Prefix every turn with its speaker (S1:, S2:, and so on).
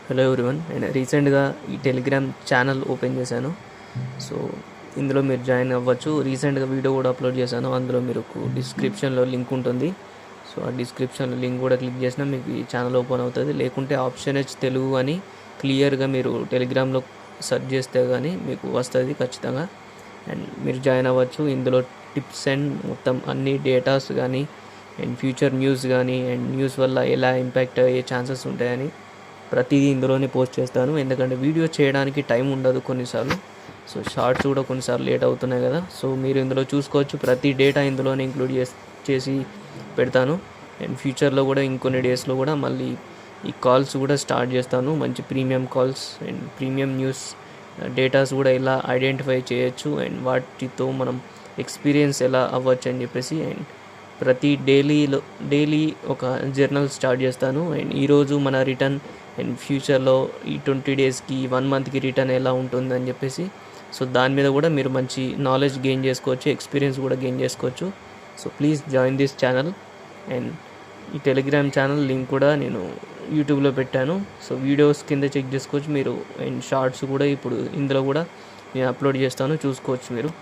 S1: Hello everyone, నేను రీసెంట్గా ఈ టెలిగ్రామ్ ఛానల్ ఓపెన్ చేశాను. సో ఇందులో మీరు జాయిన్ అవ్వచ్చు. రీసెంట్గా వీడియో కూడా అప్లోడ్ చేశాను. అందులో మీరు డిస్క్రిప్షన్లో లింక్ ఉంటుంది. సో ఆ డిస్క్రిప్షన్లో లింక్ కూడా క్లిక్ చేసినా మీకు ఈ ఛానల్ ఓపెన్ అవుతుంది. లేకుంటే ఆప్షన్ హెచ్ తెలుగు అని క్లియర్గా మీరు టెలిగ్రామ్లో సెర్చ్ చేస్తే కానీ మీకు వస్తుంది ఖచ్చితంగా. అండ్ మీరు జాయిన్ అవ్వచ్చు. ఇందులో టిప్స్ అండ్ మొత్తం అన్ని డేటాస్ కానీ అండ్ ఫ్యూచర్ న్యూస్ కానీ అండ్ న్యూస్ వల్ల ఎలా ఇంపాక్ట్ అయ్యే ఛాన్సెస్ ఉంటాయని ప్రతిదీ ఇందులోనే పోస్ట్ చేస్తాను. ఎందుకంటే వీడియో చేయడానికి టైం ఉండదు కొన్నిసార్లు. సో షార్ట్స్ కూడా కొన్నిసార్లు లేట్ అవుతున్నాయి కదా. సో మీరు ఇందులో చూసుకోవచ్చు. ప్రతి డేటా ఇందులోనే ఇంక్లూడ్ చేసి పెడతాను. అండ్ ఫ్యూచర్లో కూడా ఇంకొన్ని డేస్లో కూడా మళ్ళీ ఈ కాల్స్ కూడా స్టార్ట్ చేస్తాను. మంచి premium calls and premium news datas కూడా ఎలా ఐడెంటిఫై చేయొచ్చు అండ్ వాటితో మనం ఎక్స్పీరియన్స్ ఎలా అవ్వచ్చు అని చెప్పేసి. అండ్ ప్రతి డైలీ ఒక జర్నల్ స్టార్ట్ చేస్తాను. అండ్ ఈరోజు మన రిటర్న్ అండ్ ఫ్యూచర్లో ఈ 20 డేస్కి 1 మంత్కి రిటర్న్ ఎలా ఉంటుందని చెప్పేసి. సో దాని మీద కూడా మీరు మంచి నాలెడ్జ్ గెయిన్ చేసుకోవచ్చు, ఎక్స్పీరియన్స్ కూడా గెయిన్ చేసుకోవచ్చు. So please join this channel. And ఈ టెలిగ్రామ్ ఛానల్ లింక్ కూడా నేను యూట్యూబ్లో పెట్టాను. సో వీడియోస్ కింద చెక్ చేసుకోవచ్చు మీరు. అండ్ షార్ట్స్ కూడా ఇప్పుడు ఇందులో కూడా నేను అప్లోడ్ చేస్తాను, చూసుకోవచ్చు మీరు.